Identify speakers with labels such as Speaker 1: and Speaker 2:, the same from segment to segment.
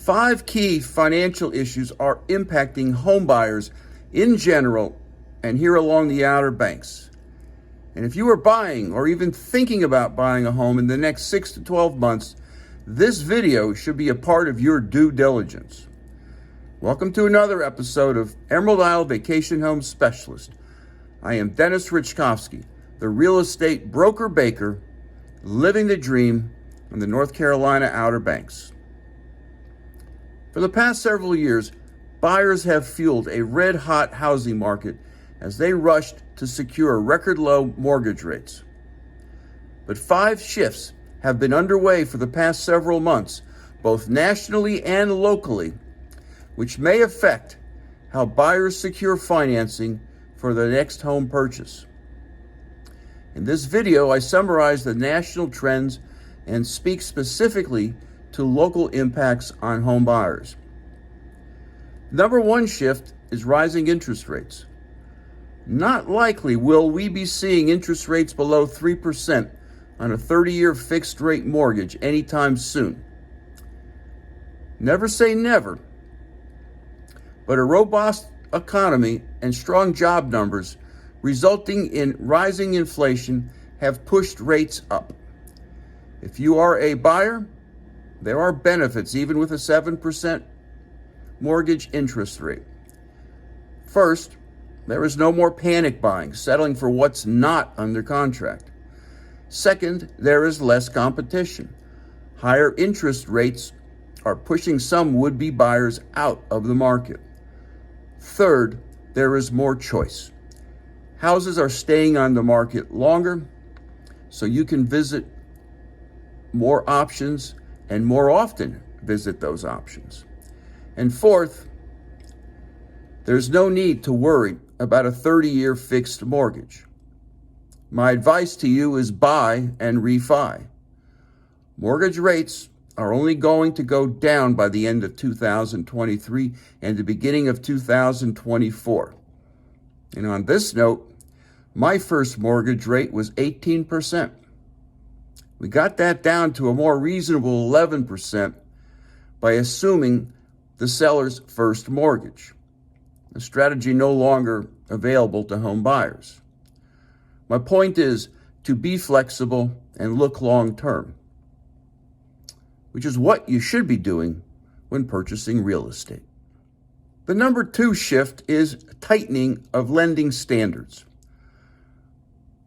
Speaker 1: 5 key financial issues are impacting home buyers in general and here along the Outer Banks. And if you are buying or even thinking about buying a home in the next 6 to 12 months, this video should be a part of your due diligence. Welcome to another episode of Emerald Isle Vacation Home Specialist. I am Dennis Richkovsky, the real estate broker baker, living the dream in the North Carolina Outer Banks. For the past several years, buyers have fueled a red-hot housing market as they rushed to secure record-low mortgage rates. But 5 shifts have been underway for the past several months, both nationally and locally, which may affect how buyers secure financing for their next home purchase. In this video, I summarize the national trends and speak specifically to local impacts on home buyers. Number one shift is rising interest rates. Not likely will we be seeing interest rates below 3% on a 30-year fixed rate mortgage anytime soon. Never say never, but a robust economy and strong job numbers resulting in rising inflation have pushed rates up. If you are a buyer, there are benefits even with a 7% mortgage interest rate. First, there is no more panic buying, settling for what's not under contract. Second, there is less competition. Higher interest rates are pushing some would-be buyers out of the market. Third, there is more choice. Houses are staying on the market longer, so you can visit more options and more often visit those options. And fourth, there's no need to worry about a 30-year fixed mortgage. My advice to you is buy and refi. Mortgage rates are only going to go down by the end of 2023 and the beginning of 2024. And on this note, my first mortgage rate was 18%. We got that down to a more reasonable 11% by assuming the seller's first mortgage, a strategy no longer available to home buyers. My point is to be flexible and look long term, which is what you should be doing when purchasing real estate. The number 2 shift is tightening of lending standards.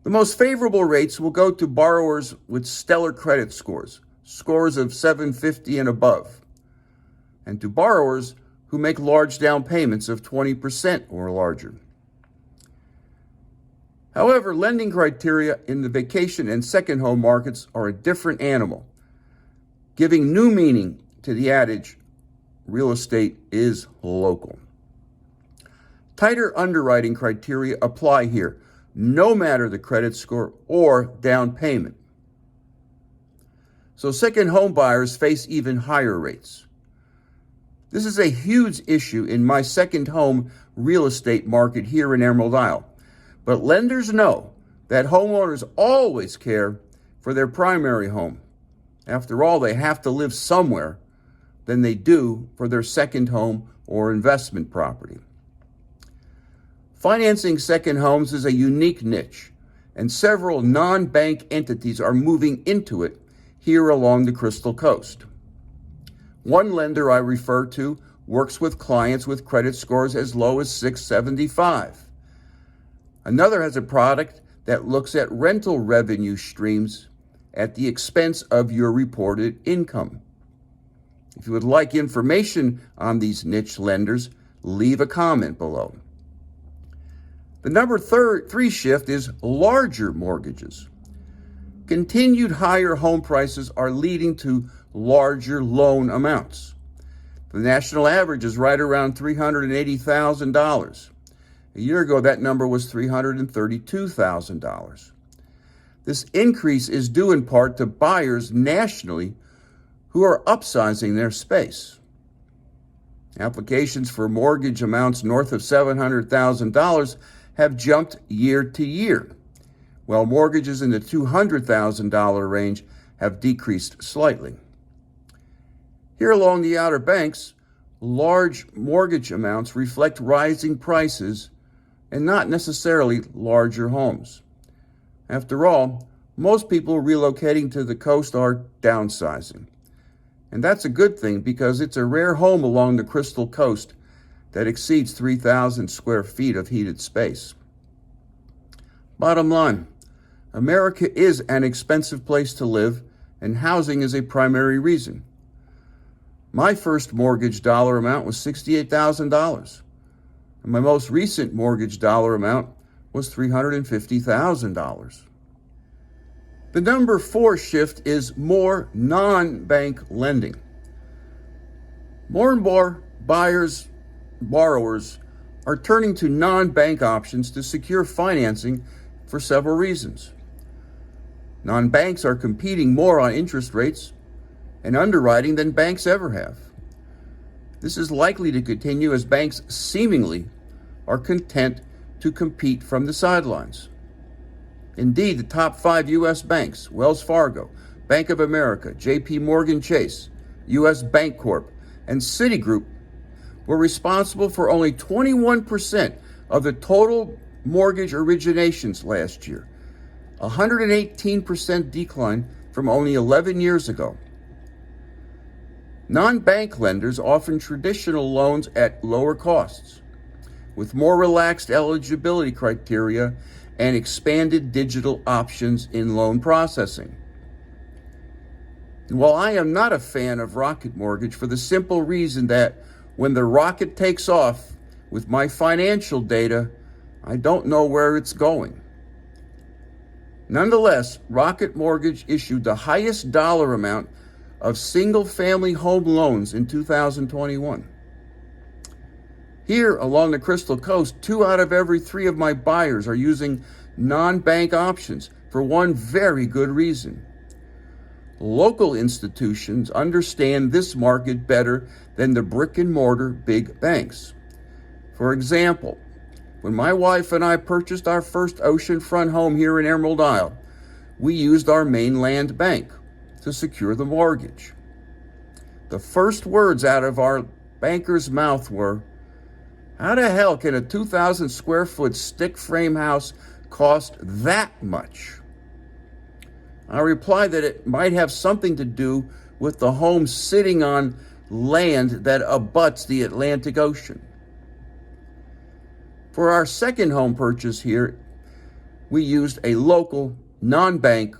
Speaker 1: The most favorable rates will go to borrowers with stellar credit scores of 750 and above, and to borrowers who make large down payments of 20% or larger. However, lending criteria in the vacation and second home markets are a different animal, giving new meaning to the adage, real estate is local. Tighter underwriting criteria apply here, no matter the credit score or down payment. So second home buyers face even higher rates. This is a huge issue in my second home real estate market here in Emerald Isle. But lenders know that homeowners always care for their primary home. After all, they have to live somewhere than they do for their second home or investment property. Financing second homes is a unique niche, and several non-bank entities are moving into it here along the Crystal Coast. One lender I refer to works with clients with credit scores as low as 675. Another has a product that looks at rental revenue streams at the expense of your reported income. If you would like information on these niche lenders, leave a comment below. The number 3 shift is larger mortgages. Continued higher home prices are leading to larger loan amounts. The national average is right around $380,000. A year ago, that number was $332,000. This increase is due in part to buyers nationally who are upsizing their space. Applications for mortgage amounts north of $700,000 have jumped year to year, while mortgages in the $200,000 range have decreased slightly. Here along the Outer Banks, large mortgage amounts reflect rising prices and not necessarily larger homes. After all, most people relocating to the coast are downsizing. And that's a good thing because it's a rare home along the Crystal Coast that exceeds 3,000 square feet of heated space. Bottom line, America is an expensive place to live, and housing is a primary reason. My first mortgage dollar amount was $68,000, and my most recent mortgage dollar amount was $350,000. The number 4 shift is more non-bank lending. More and more borrowers are turning to non-bank options to secure financing for several reasons. Non-banks are competing more on interest rates and underwriting than banks ever have. This is likely to continue as banks seemingly are content to compete from the sidelines. Indeed, the top 5 U.S. banks, Wells Fargo, Bank of America, J.P. Morgan Chase, U.S. Bancorp, and Citigroup, were responsible for only 21% of the total mortgage originations last year, a 118% decline from only 11 years ago. Non-bank lenders offer traditional loans at lower costs, with more relaxed eligibility criteria and expanded digital options in loan processing. While I am not a fan of Rocket Mortgage for the simple reason that when the rocket takes off with my financial data, I don't know where it's going. Nonetheless, Rocket Mortgage issued the highest dollar amount of single-family home loans in 2021. Here along the Crystal Coast, 2 out of every 3 of my buyers are using non-bank options for one very good reason. Local institutions understand this market better than the brick-and-mortar big banks. For example, when my wife and I purchased our first oceanfront home here in Emerald Isle, we used our mainland bank to secure the mortgage. The first words out of our banker's mouth were, "How the hell can a 2,000 square foot stick frame house cost that much?" I replied that it might have something to do with the home sitting on land that abuts the Atlantic Ocean. For our second home purchase here, we used a local non-bank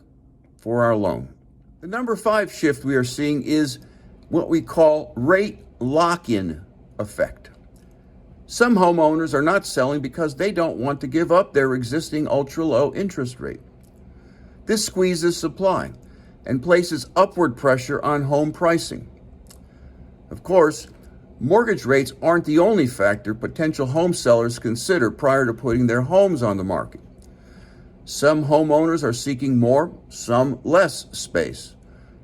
Speaker 1: for our loan. The number 5 shift we are seeing is what we call rate lock-in effect. Some homeowners are not selling because they don't want to give up their existing ultra-low interest rate. This squeezes supply and places upward pressure on home pricing. Of course, mortgage rates aren't the only factor potential home sellers consider prior to putting their homes on the market. Some homeowners are seeking more, some less space,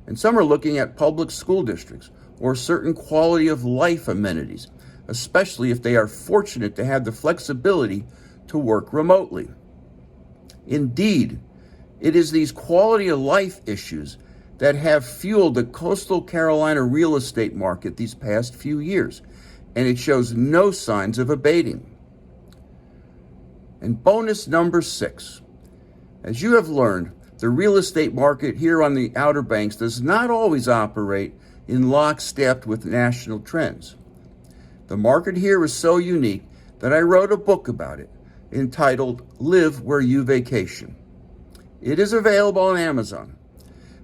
Speaker 1: and some are looking at public school districts or certain quality of life amenities, especially if they are fortunate to have the flexibility to work remotely. Indeed, it is these quality of life issues that have fueled the coastal Carolina real estate market these past few years, and it shows no signs of abating. And bonus number 6. As you have learned, the real estate market here on the Outer Banks does not always operate in lockstep with national trends. The market here is so unique that I wrote a book about it entitled Live Where You Vacation. It is available on Amazon,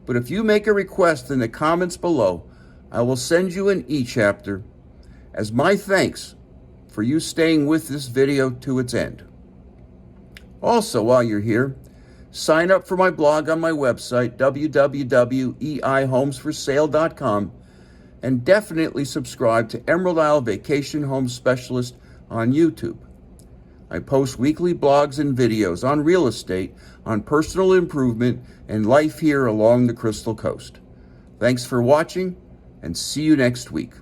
Speaker 1: but if you make a request in the comments below, I will send you an e-chapter as my thanks for you staying with this video to its end. Also, while you're here, sign up for my blog on my website, www.eihomesforsale.com, and definitely subscribe to Emerald Isle Vacation Home Specialist on YouTube. I post weekly blogs and videos on real estate, on personal improvement, and life here along the Crystal Coast. Thanks for watching, and see you next week.